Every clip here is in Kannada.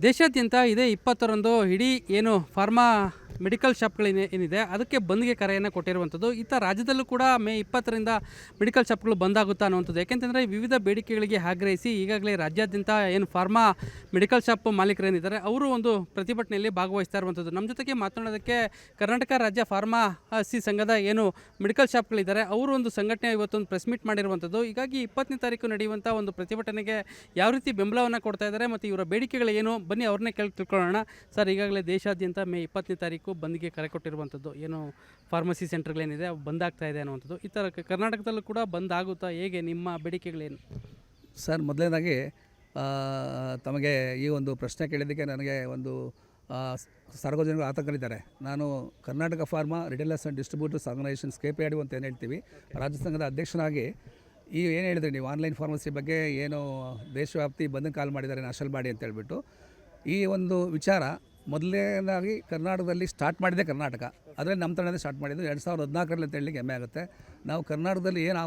ದೇಶಾದ್ಯಂತ ಇದೇ 20ರಂದು ಇಡೀ ಏನು ಫಾರ್ಮಾ ಮೆಡಿಕಲ್ ಶಾಪ್ಗಳೇನಿದೆ ಅದಕ್ಕೆ ಬಂದ್ಗೆ ಕರೆಯನ್ನು ಕೊಟ್ಟಿರುವಂಥದ್ದು. ಇತ್ತ ರಾಜ್ಯದಲ್ಲೂ ಕೂಡ ಮೇ 20ರಿಂದ ಮೆಡಿಕಲ್ ಶಾಪ್ಗಳು ಬಂದಾಗುತ್ತಾ ಅನ್ನುವಂಥದ್ದು. ಯಾಕೆಂತಂದರೆ ವಿವಿಧ ಬೇಡಿಕೆಗಳಿಗೆ ಆಗ್ರಹಿಸಿ ಈಗಾಗಲೇ ರಾಜ್ಯಾದ್ಯಂತ ಏನು ಫಾರ್ಮಾ ಮೆಡಿಕಲ್ ಶಾಪ್ ಮಾಲೀಕರೇನಿದ್ದಾರೆ ಅವರು ಒಂದು ಪ್ರತಿಭಟನೆಯಲ್ಲಿ ಭಾಗವಹಿಸ್ತಾ ಇರುವಂಥದ್ದು. ನಮ್ಮ ಜೊತೆಗೆ ಮಾತನಾಡೋದಕ್ಕೆ ಕರ್ನಾಟಕ ರಾಜ್ಯ ಫಾರ್ಮಾಸಿ ಸಂಘದ ಏನು ಮೆಡಿಕಲ್ ಶಾಪ್ಗಳಿದ್ದಾರೆ ಅವರು ಒಂದು ಸಂಘಟನೆ ಇವತ್ತೊಂದು ಪ್ರೆಸ್ ಮೀಟ್ ಮಾಡಿರುವಂಥದ್ದು. ಹೀಗಾಗಿ 20ನೇ ತಾರೀಕು ನಡೆಯುವಂಥ ಒಂದು ಪ್ರತಿಭಟನೆಗೆ ಯಾವ ರೀತಿ ಬೆಂಬಲವನ್ನು ಕೊಡ್ತಾ ಇದ್ದಾರೆ ಮತ್ತು ಇವರ ಬೇಡಿಕೆಗಳು ಏನು, ಬನ್ನಿ ಅವ್ರನ್ನೇ ತಿಳ್ಕೊಳ್ಳೋಣ. ಸರ್, ಈಗಾಗಲೇ ದೇಶಾದ್ಯಂತ ಮೇ 20ನೇ ತಾರೀಕು ಬಂದ್ಗೆ ಕರೆ ಕೊಟ್ಟಿರುವಂಥದ್ದು, ಏನು ಫಾರ್ಮಸಿ ಸೆಂಟರ್ಗಳೇನಿದೆ ಬಂದ್ ಆಗ್ತಾ ಇದೆ ಅನ್ನುವಂಥದ್ದು. ಈ ಥರ ಕರ್ನಾಟಕದಲ್ಲೂ ಕೂಡ ಬಂದ್ ಆಗುತ್ತಾ, ಹೇಗೆ ನಿಮ್ಮ ಬೇಡಿಕೆಗಳೇನು? ಸರ್, ಮೊದಲನೇದಾಗಿ ತಮಗೆ ಈ ಒಂದು ಪ್ರಶ್ನೆ ಕೇಳಿದ್ದಕ್ಕೆ ನನಗೆ ಒಂದು ಸಾರ್ವಜನಿಕರು ಆತಂಕರಿದ್ದಾರೆ. ನಾನು Karnataka pharma retailers and distributors organisations KPID ಅಂತ ಏನು ಹೇಳ್ತೀವಿ, ರಾಜ್ಯ ಸಂಘದ ಅಧ್ಯಕ್ಷನಾಗಿ ಈ ಏನು ಹೇಳಿದ್ರಿ ನೀವು ಆನ್ಲೈನ್ ಫಾರ್ಮಸಿ ಬಗ್ಗೆ ಏನು ದೇಶವ್ಯಾಪ್ತಿ ಬಂದ್ ಕಾಲ್ ಮಾಡಿದ್ದಾರೆ ನ್ಯಾಷನಲ್ ಬಾಡಿ ಅಂತ ಹೇಳ್ಬಿಟ್ಟು, ಈ ಒಂದು ವಿಚಾರ ಮೊದಲನೇದಾಗಿ ಕರ್ನಾಟಕದಲ್ಲಿ ಸ್ಟಾರ್ಟ್ ಮಾಡಿದೆ ಕರ್ನಾಟಕ. ಅದರಲ್ಲಿ ನಮ್ಮ ತಂಡದಲ್ಲಿ ಸ್ಟಾರ್ಟ್ ಮಾಡಿದ್ದು 2014ರಲ್ಲಿ ಅಂತ ಹೇಳಲಿಕ್ಕೆ ಹೆಮ್ಮೆ ಆಗುತ್ತೆ. ನಾವು ಕರ್ನಾಟಕದಲ್ಲಿ ಏನು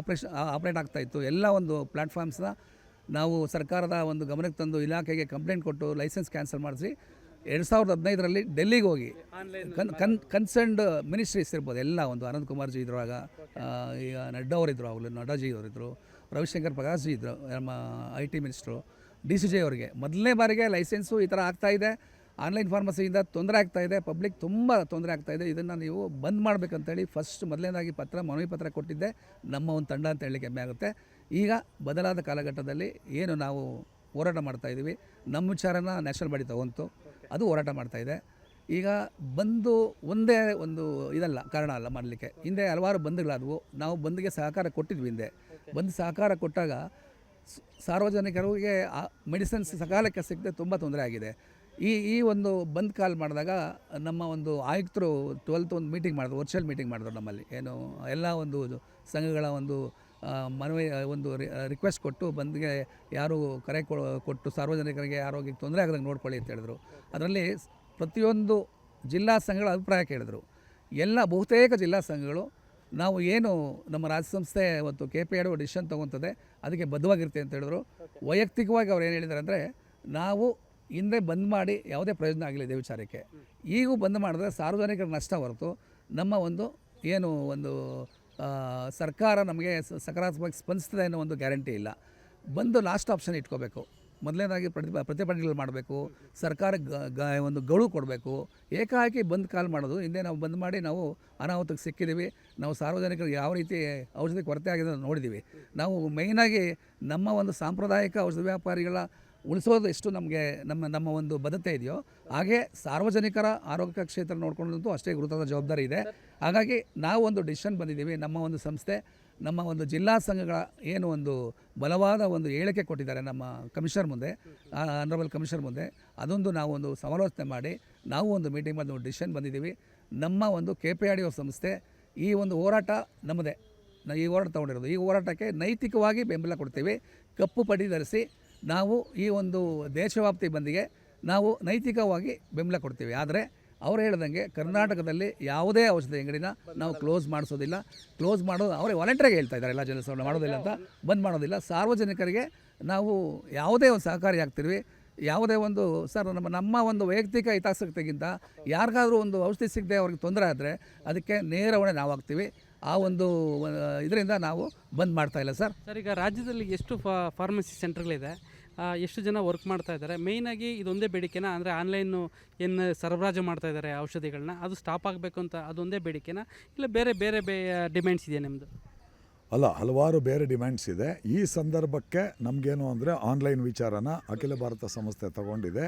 ಆಪ್ರೇಟ್ ಆಗ್ತಾಯಿತ್ತು ಎಲ್ಲ ಒಂದು ಪ್ಲ್ಯಾಟ್ಫಾರ್ಮ್ಸ್ನ ನಾವು ಸರ್ಕಾರದ ಒಂದು ಗಮನಕ್ಕೆ ತಂದು ಇಲಾಖೆಗೆ ಕಂಪ್ಲೇಂಟ್ ಕೊಟ್ಟು ಲೈಸೆನ್ಸ್ ಕ್ಯಾನ್ಸಲ್ ಮಾಡಿಸಿ 2015ರಲ್ಲಿ ಡೆಲ್ಲಿಗೆ ಹೋಗಿ ಕನ್ಸರ್ನ್ಡ್ ಮಿನಿಸ್ಟ್ರೀಸ್ ಇರ್ಬೋದು ಎಲ್ಲ ಒಂದು ಅನಂತ್ ಕುಮಾರ್ ಜಿ ಇದ್ರುವಾಗ, ಈಗ ನಡ್ಡಾ ಅವರಿದ್ದರು, ಅವರು ನಡ್ಡಾಜಿ ಅವರಿದ್ದರು, ರವಿಶಂಕರ್ ಪ್ರಕಾಶ್ ಜಿ ಇದ್ದರು, ನಮ್ಮ IT ಮಿನಿಸ್ಟ್ರು, DCJ ಅವರಿಗೆ ಮೊದಲನೇ ಬಾರಿಗೆ ಲೈಸೆನ್ಸು ಈ ಥರ ಆಗ್ತಾಯಿದೆ. ಆನ್ಲೈನ್ ಫಾರ್ಮಸಿಯಿಂದ ತೊಂದರೆ ಆಗ್ತಾಯಿದೆ, ಪಬ್ಲಿಕ್ ತುಂಬ ತೊಂದರೆ ಆಗ್ತಾಯಿದೆ, ಇದನ್ನು ನೀವು ಬಂದ್ ಮಾಡಬೇಕಂತೇಳಿ ಮೊದಲನೇದಾಗಿ ಮನವಿ ಪತ್ರ ಕೊಟ್ಟಿದ್ದೆ ನಮ್ಮ ಒಂದು ತಂಡ ಅಂತ ಹೇಳಲಿಕ್ಕೆ ಹೆಮ್ಮೆ ಆಗುತ್ತೆ. ಈಗ ಬದಲಾದ ಕಾಲಘಟ್ಟದಲ್ಲಿ ಏನು ನಾವು ಹೋರಾಟ ಮಾಡ್ತಾಯಿದ್ದೀವಿ, ನಮ್ಮ ವಿಚಾರನ ನ್ಯಾಷನಲ್ ಬಾಡಿ ತಗೊಂತು, ಅದು ಹೋರಾಟ ಮಾಡ್ತಾಯಿದೆ. ಈಗ ಬಂದು ಒಂದೇ ಒಂದು ಇದಲ್ಲ, ಕಾರಣ ಅಲ್ಲ ಮಾಡಲಿಕ್ಕೆ. ಹಿಂದೆ ಹಲವಾರು ಬಂದ್ಗಳಾದವು, ನಾವು ಬಂದ್ಗೆ ಸಹಕಾರ ಕೊಟ್ಟಿದ್ವಿ. ಹಿಂದೆ ಬಂದ್ ಸಹಕಾರ ಕೊಟ್ಟಾಗ ಸಾರ್ವಜನಿಕರಿಗೆ ಮೆಡಿಸಿನ್ಸ್ ಸಕಾಲಕ್ಕೆ ಸಿಗದೆ ತುಂಬ ತೊಂದರೆ ಆಗಿದೆ. ಈ ಒಂದು ಬಂದ್ ಕಾಲ್ ಮಾಡಿದಾಗ ನಮ್ಮ ಒಂದು ಆಯುಕ್ತರು 12th ಒಂದು ಮೀಟಿಂಗ್ ಮಾಡಿದ್ರು, ವರ್ಚುವಲ್ ಮೀಟಿಂಗ್ ಮಾಡಿದ್ರು ನಮ್ಮಲ್ಲಿ. ಏನು ಎಲ್ಲ ಒಂದು ಸಂಘಗಳ ಒಂದು ಮನವಿ ಒಂದು ರಿಕ್ವೆಸ್ಟ್ ಕೊಟ್ಟು ಬಂದ್ಗೆ ಯಾರು ಕರೆ ಕೊಟ್ಟು ಸಾರ್ವಜನಿಕರಿಗೆ ಆರೋಗ್ಯಕ್ಕೆ ತೊಂದರೆ ಆಗದಂಗೆ ನೋಡ್ಕೊಳ್ಳಿ ಅಂತ ಹೇಳಿದ್ರು. ಅದರಲ್ಲಿ ಪ್ರತಿಯೊಂದು ಜಿಲ್ಲಾ ಸಂಘಗಳ ಅಭಿಪ್ರಾಯ ಕೇಳಿದ್ರು. ಬಹುತೇಕ ಜಿಲ್ಲಾ ಸಂಘಗಳು ನಾವು ಏನು ನಮ್ಮ ರಾಜ್ಯ ಸಂಸ್ಥೆ ಇವತ್ತು KPID ಡಿಸಿಷನ್ ತೊಗೊತದೆ ಅದಕ್ಕೆ ಬದ್ಧವಾಗಿರ್ತೀವಿ ಅಂತ ಹೇಳಿದ್ರು. ವೈಯಕ್ತಿಕವಾಗಿ ಅವ್ರು ಏನು ಹೇಳಿದ್ದಾರೆ ಅಂದರೆ, ನಾವು ಹಿಂದೆ ಬಂದ್ ಮಾಡಿ ಯಾವುದೇ ಪ್ರಯೋಜನ ಆಗಲಿದೆ ವಿಚಾರಕ್ಕೆ, ಈಗೂ ಬಂದ್ ಮಾಡಿದ್ರೆ ಸಾರ್ವಜನಿಕರ ನಷ್ಟ ಹೊರತು ನಮ್ಮ ಒಂದು ಏನು ಒಂದು ಸರ್ಕಾರ ನಮಗೆ ಸಕಾರಾತ್ಮಕವಾಗಿ ಸ್ಪಂದಿಸ್ತದೆ ಅನ್ನೋ ಒಂದು ಗ್ಯಾರಂಟಿ ಇಲ್ಲ. ಬಂದು ಲಾಸ್ಟ್ ಆಪ್ಷನ್ ಇಟ್ಕೋಬೇಕು. ಮೊದಲನೇದಾಗಿ ಪ್ರತಿಭಟನೆಗಳು ಮಾಡಬೇಕು, ಸರ್ಕಾರಕ್ಕೆ ಒಂದು ಗಡುವು ಕೊಡಬೇಕು. ಏಕಾಏಕಿ ಬಂದ್ ಕಾಲ್ ಮಾಡೋದು, ಹಿಂದೆ ನಾವು ಬಂದ್ ಮಾಡಿ ನಾವು ಅನಾಹುತಕ್ಕೆ ಸಿಕ್ಕಿದ್ದೀವಿ, ನಾವು ಸಾರ್ವಜನಿಕರಿಗೆ ಯಾವ ರೀತಿ ಔಷಧಿ ಕೊರತೆ ಆಗಿದೆ ಅಂತ ನೋಡಿದ್ದೀವಿ. ನಾವು ಮೇಯ್ನಾಗಿ ನಮ್ಮ ಒಂದು ಸಾಂಪ್ರದಾಯಿಕ ಔಷಧ ವ್ಯಾಪಾರಿಗಳ ಉಳಿಸೋದು ಎಷ್ಟು ನಮಗೆ ನಮ್ಮ ಒಂದು ಬದ್ಧತೆ ಇದೆಯೋ ಹಾಗೆ ಸಾರ್ವಜನಿಕರ ಆರೋಗ್ಯ ಕ್ಷೇತ್ರ ನೋಡ್ಕೊಳ್ಳೋದಂತೂ ಅಷ್ಟೇ ಗುರುತಾದ ಜವಾಬ್ದಾರಿ ಇದೆ. ಹಾಗಾಗಿ ನಾವು ಒಂದು ಡಿಸಿಷನ್ ಬಂದಿದ್ದೀವಿ. ನಮ್ಮ ಒಂದು ಸಂಸ್ಥೆ, ನಮ್ಮ ಒಂದು ಜಿಲ್ಲಾ ಸಂಘಗಳ ಏನು ಒಂದು ಬಲವಾದ ಒಂದು ಹೇಳಿಕೆ ಕೊಟ್ಟಿದ್ದಾರೆ ನಮ್ಮ ಕಮಿಷನರ್ ಮುಂದೆ, ಆನರಬಲ್ ಕಮಿಷನರ್ ಮುಂದೆ, ಅದೊಂದು ನಾವು ಒಂದು ಸಮಾಲೋಚನೆ ಮಾಡಿ ನಾವು ಒಂದು ಮೀಟಿಂಗ್ ಮಾಡಿ ಒಂದು ಡಿಸಿಷನ್ ಬಂದಿದ್ದೀವಿ. ನಮ್ಮ ಒಂದು KPID ಸಂಸ್ಥೆ ಈ ಒಂದು ಹೋರಾಟ ನಮ್ಮದೇ, ಈ ಹೋರಾಟ ತೊಗೊಂಡಿರೋದು. ಈ ಹೋರಾಟಕ್ಕೆ ನೈತಿಕವಾಗಿ ಬೆಂಬಲ ಕೊಡ್ತೀವಿ. ಕಪ್ಪು ಪಟ್ಟಿ ಧರಿಸಿ ನಾವು ಈ ಒಂದು ದೇಶವ್ಯಾಪ್ತಿ ಬಂದಿಗೆ ನಾವು ನೈತಿಕವಾಗಿ ಬೆಂಬಲ ಕೊಡ್ತೀವಿ. ಆದರೆ ಅವ್ರು ಹೇಳ್ದಂಗೆ ಕರ್ನಾಟಕದಲ್ಲಿ ಯಾವುದೇ ಔಷಧಿ ಅಂಗಡಿನ ನಾವು ಕ್ಲೋಸ್ ಮಾಡಿಸೋದಿಲ್ಲ. ಕ್ಲೋಸ್ ಮಾಡೋದು ಅವರೇ ವಾಲಂಟ್ರಿಗೆ ಹೇಳ್ತಾ ಇದ್ದಾರೆ, ಎಲ್ಲ ಜನಸಂಖ್ಯೆ ಮಾಡೋದಿಲ್ಲ ಅಂತ, ಬಂದ್ ಮಾಡೋದಿಲ್ಲ. ಸಾರ್ವಜನಿಕರಿಗೆ ನಾವು ಯಾವುದೇ ಒಂದು ಸಹಕಾರಿ ಆಗ್ತಿರ್ವಿ. ಯಾವುದೇ ಒಂದು ಸರ್ ನಮ್ಮ ಒಂದು ವೈಯಕ್ತಿಕ ಹಿತಾಸಕ್ತಿಗಿಂತ ಯಾರಿಗಾದ್ರೂ ಒಂದು ಔಷಧಿ ಸಿಗದೆ ಅವ್ರಿಗೆ ತೊಂದರೆ ಆದರೆ ಅದಕ್ಕೆ ನೇರ ಹೊಣೆ ನಾವು ಆಗ್ತೀವಿ. ಆ ಒಂದು ಇದರಿಂದ ನಾವು ಬಂದ್ ಮಾಡ್ತಾ ಇಲ್ಲ ಸರ್. ಈಗ ರಾಜ್ಯದಲ್ಲಿ ಎಷ್ಟು ಫಾರ್ಮಸಿ ಸೆಂಟರ್ಗಳಿದೆ, ಎಷ್ಟು ಜನ ವರ್ಕ್ ಮಾಡ್ತಾ ಇದ್ದಾರೆ? ಮೇಯ್ನಾಗಿ ಇದೊಂದೇ ಬೇಡಿಕೆನ, ಅಂದರೆ ಆನ್ಲೈನು ಏನು ಸರಬರಾಜು ಮಾಡ್ತಾ ಇದ್ದಾರೆ ಔಷಧಿಗಳನ್ನ, ಅದು ಸ್ಟಾಪ್ ಆಗಬೇಕು ಅಂತ ಅದೊಂದೇ ಬೇಡಿಕೆನ, ಇಲ್ಲ ಬೇರೆ ಬೇರೆ ಡಿಮ್ಯಾಂಡ್ಸ್ ಇದೆಯಾ ನಿಮ್ಮದು? ಅಲ್ಲ, ಹಲವಾರು ಬೇರೆ ಡಿಮ್ಯಾಂಡ್ಸ್ ಇದೆ. ಈ ಸಂದರ್ಭಕ್ಕೆ ನಮಗೇನು ಅಂದರೆ ಆನ್ಲೈನ್ ವಿಚಾರನ ಅಖಿಲ ಭಾರತ ಸಂಸ್ಥೆ ತಗೊಂಡಿದೆ,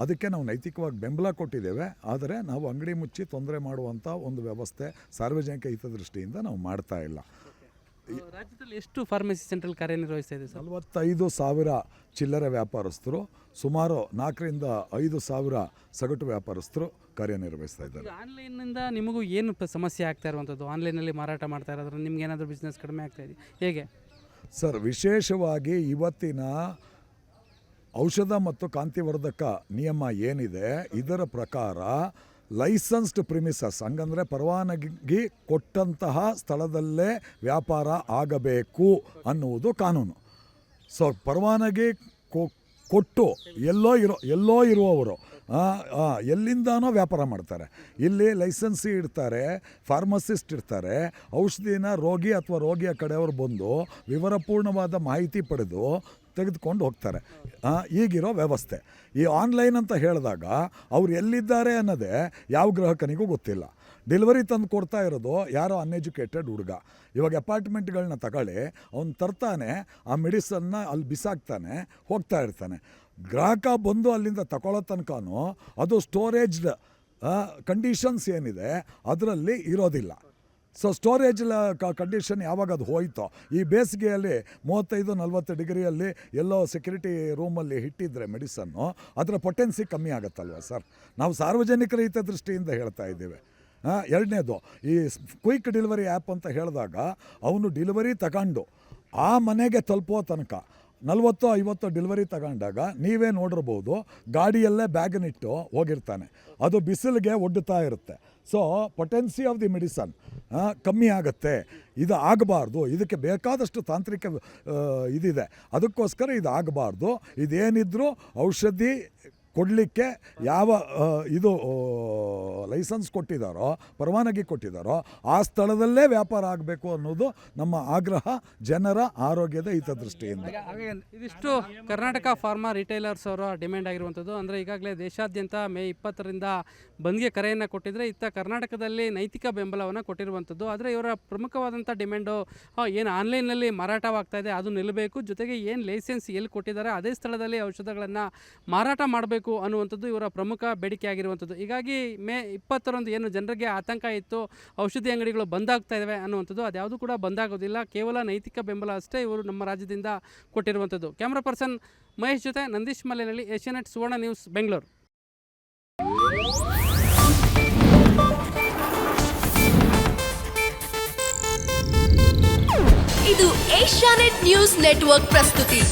ಅದಕ್ಕೆ ನಾವು ನೈತಿಕವಾಗಿ ಬೆಂಬಲ ಕೊಟ್ಟಿದ್ದೇವೆ. ಆದರೆ ನಾವು ಅಂಗಡಿ ಮುಚ್ಚಿ ತೊಂದರೆ ಮಾಡುವಂಥ ಒಂದು ವ್ಯವಸ್ಥೆ ಸಾರ್ವಜನಿಕ ಹಿತದೃಷ್ಟಿಯಿಂದ ನಾವು ಮಾಡ್ತಾ ಇಲ್ಲ. ರಾಜ್ಯದಲ್ಲಿ ಎಷ್ಟು ಫಾರ್ಮಸಿ ಸೆಂಟ್ರಲ್ ಕಾರ್ಯನಿರ್ವಹಿಸ್ತಾ ಇದೆ? 45,000 ಚಿಲ್ಲರೆ ವ್ಯಾಪಾರಸ್ಥರು, ಸುಮಾರು 4ರಿಂದ 5,000 ಸಗಟು ವ್ಯಾಪಾರಸ್ಥರು ಕಾರ್ಯನಿರ್ವಹಿಸ್ತಾ ಇದ್ದಾರೆ. ಆನ್ಲೈನಿಂದ ನಿಮಗೂ ಏನು ಸಮಸ್ಯೆ ಆಗ್ತಾ ಇರುವಂಥದ್ದು? ಆನ್ಲೈನಲ್ಲಿ ಮಾರಾಟ ಮಾಡ್ತಾ ಇರೋದ್ರೆ ನಿಮ್ಗೆ ಏನಾದರೂ ಬಿಸ್ನೆಸ್ ಕಡಿಮೆ ಆಗ್ತಾ ಇದೆ ಹೇಗೆ? ಸರ್, ವಿಶೇಷವಾಗಿ ಇವತ್ತಿನ ಔಷಧ ಮತ್ತು ಕಾಂತಿವರ್ಧಕ ನಿಯಮ ಏನಿದೆ ಇದರ ಪ್ರಕಾರ ಲೈಸೆನ್ಸ್ಡ್ ಪ್ರಿಮಿಸಸ್, ಹಂಗಂದರೆ ಪರವಾನಗಿ ಕೊಟ್ಟಂತಹ ಸ್ಥಳದಲ್ಲೇ ವ್ಯಾಪಾರ ಆಗಬೇಕು ಅನ್ನುವುದು ಕಾನೂನು. ಸೊ ಪರವಾನಗಿ ಕೊಟ್ಟು ಎಲ್ಲೋ ಇರುವವರು ಎಲ್ಲಿಂದಾನೋ ವ್ಯಾಪಾರ ಮಾಡ್ತಾರೆ. ಇಲ್ಲಿ ಲೈಸೆನ್ಸಿ ಇಡ್ತಾರೆ, ಫಾರ್ಮಸಿಸ್ಟ್ ಇರ್ತಾರೆ, ಔಷಧಿನ ರೋಗಿ ಅಥವಾ ರೋಗಿಯ ಕಡೆಯವರು ಬಂದು ವಿವರಪೂರ್ಣವಾದ ಮಾಹಿತಿ ಪಡೆದು ತೆಗೆದುಕೊಂಡು ಹೋಗ್ತಾರೆ. ಈಗಿರೋ ವ್ಯವಸ್ಥೆ ಈ ಆನ್ಲೈನ್ ಅಂತ ಹೇಳಿದಾಗ ಅವ್ರು ಎಲ್ಲಿದ್ದಾರೆ ಅನ್ನೋದೇ ಯಾವ ಗ್ರಾಹಕನಿಗೂ ಗೊತ್ತಿಲ್ಲ. ಡೆಲಿವರಿ ತಂದು ಕೊಡ್ತಾ ಇರೋದು ಯಾರೋ ಅನ್ಎಜುಕೇಟೆಡ್ ಹುಡುಗ. ಇವಾಗ ಅಪಾರ್ಟ್ಮೆಂಟ್ಗಳನ್ನ ತಗೊಳ್ಳಿ, ಅವ್ನು ತರ್ತಾನೆ, ಆ ಮೆಡಿಸನ್ನ ಅಲ್ಲಿ ಬಿಸಾಕ್ತಾನೆ, ಹೋಗ್ತಾ ಇರ್ತಾನೆ. ಗ್ರಾಹಕ ಬಂದು ಅಲ್ಲಿಂದ ತಗೊಳ್ಳೋ ತನಕನೂ ಅದು ಸ್ಟೋರೇಜ್ಡ್ ಕಂಡೀಷನ್ಸ್ ಏನಿದೆ ಅದರಲ್ಲಿ ಇರೋದಿಲ್ಲ. ಸೊ ಸ್ಟೋರೇಜ್ ಕಂಡೀಷನ್ ಯಾವಾಗ ಅದು ಹೋಯ್ತೋ, ಈ ಬೇಸಿಗೆಯಲ್ಲಿ 35-40 ಡಿಗ್ರಿಯಲ್ಲಿ ಎಲ್ಲೋ ಸೆಕ್ಯೂರಿಟಿ ರೂಮಲ್ಲಿ ಇಟ್ಟಿದ್ರೆ ಮೆಡಿಸನ್ನು, ಅದರ ಪೊಟೆನ್ಸಿ ಕಮ್ಮಿ ಆಗುತ್ತಲ್ವ ಸರ್. ನಾವು ಸಾರ್ವಜನಿಕರ ಹಿತದೃಷ್ಟಿಯಿಂದ ಹೇಳ್ತಾ ಇದ್ದೀವಿ. ಎರಡನೇದು, ಈ ಕ್ವಿಕ್ ಡೆಲಿವರಿ ಆ್ಯಪ್ ಅಂತ ಹೇಳಿದಾಗ ಅವನು ಡೆಲಿವರಿ ತಗೊಂಡು ಆ ಮನೆಗೆ ತಲುಪೋ ತನಕ 40-50 ಡೆಲಿವರಿ ತಗೊಂಡಾಗ ನೀವೇ ನೋಡಿರ್ಬೋದು, ಗಾಡಿಯಲ್ಲೇ ಬ್ಯಾಗನ್ನಿಟ್ಟು ಹೋಗಿರ್ತಾನೆ. ಅದು ಬಿಸಿಲಿಗೆ ಒಡ್ಡುತ್ತಾ ಇರುತ್ತೆ. So potency of the medicine ಕಮ್ಮಿ ಆಗುತ್ತೆ. ಇದು ಆಗಬಾರ್ದು. ಇದಕ್ಕೆ ಬೇಕಾದಷ್ಟು ತಾಂತ್ರಿಕ ಇದಿದೆ. ಅದಕ್ಕೋಸ್ಕರ ಇದು ಆಗಬಾರ್ದು. ಇದೇನಿದ್ರೂ ಔಷಧಿ ಕೊಡಲಿಕ್ಕೆ ಯಾವ ಇದು ಲೈಸೆನ್ಸ್ ಕೊಟ್ಟಿದ್ದಾರೋ, ಪರವಾನಗಿ ಕೊಟ್ಟಿದ್ದಾರೋ ಆ ಸ್ಥಳದಲ್ಲೇ ವ್ಯಾಪಾರ ಆಗಬೇಕು ಅನ್ನೋದು ನಮ್ಮ ಆಗ್ರಹ, ಜನರ ಆರೋಗ್ಯದ ಹಿತದೃಷ್ಟಿಯಿಂದ. ಇದಿಷ್ಟು ಕರ್ನಾಟಕ ಫಾರ್ಮಾ ರಿಟೈಲರ್ಸ್ ಅವರ ಡಿಮ್ಯಾಂಡ್ ಆಗಿರುವಂಥದ್ದು. ಅಂದರೆ ಈಗಾಗಲೇ ದೇಶಾದ್ಯಂತ ಮೇ 20ರಿಂದ ಬಂದ್ಗೆ ಕರೆಯನ್ನು ಕೊಟ್ಟಿದ್ದರೆ, ಇತ್ತ ಕರ್ನಾಟಕದಲ್ಲಿ ನೈತಿಕ ಬೆಂಬಲವನ್ನು ಕೊಟ್ಟಿರುವಂಥದ್ದು. ಆದರೆ ಇವರ ಪ್ರಮುಖವಾದಂಥ ಡಿಮ್ಯಾಂಡು ಏನು ಆನ್ಲೈನಲ್ಲಿ ಮಾರಾಟವಾಗ್ತಾ ಇದೆ ಅದು ನಿಲ್ಲಬೇಕು, ಜೊತೆಗೆ ಏನು ಲೈಸೆನ್ಸ್ ಎಲ್ಲಿ ಕೊಟ್ಟಿದ್ದಾರೆ ಅದೇ ಸ್ಥಳದಲ್ಲಿ ಔಷಧಗಳನ್ನು ಮಾರಾಟ ಮಾಡಬೇಕು ಅನ್ನುವಂಥದ್ದು ಇವರ ಪ್ರಮುಖ ಬೇಡಿಕೆ ಆಗಿರುವಂಥದ್ದು. ಹೀಗಾಗಿ ಮೇ 20ರಂದು ಏನು ಜನರಿಗೆ ಆತಂಕ ಇತ್ತು, ಔಷಧಿ ಅಂಗಡಿಗಳು ಬಂದಾಗ್ತಾ ಇದ್ದಾವೆ ಅನ್ನುವಂಥದ್ದು, ಅದ್ಯಾವುದು ಕೂಡ ಬಂದಾಗೋದಿಲ್ಲ. ಕೇವಲ ನೈತಿಕ ಬೆಂಬಲ ಅಷ್ಟೇ ಇವರು ನಮ್ಮ ರಾಜ್ಯದಿಂದ ಕೊಟ್ಟಿರುವಂಥದ್ದು. ಕ್ಯಾಮ್ರಾ ಪರ್ಸನ್ ಮಹೇಶ್ ಜೊತೆ ನಂದೀಶ್ ಮಲ್ಲೆನಹಳ್ಳಿ, ಏಷ್ಯಾನೆಟ್ ಸುವರ್ಣ ನ್ಯೂಸ್, ಬೆಂಗಳೂರು. ಇದು ಏಷ್ಯಾನೆಟ್ ನ್ಯೂಸ್ ನೆಟ್ವರ್ಕ್ ಪ್ರಸ್ತುತಿ.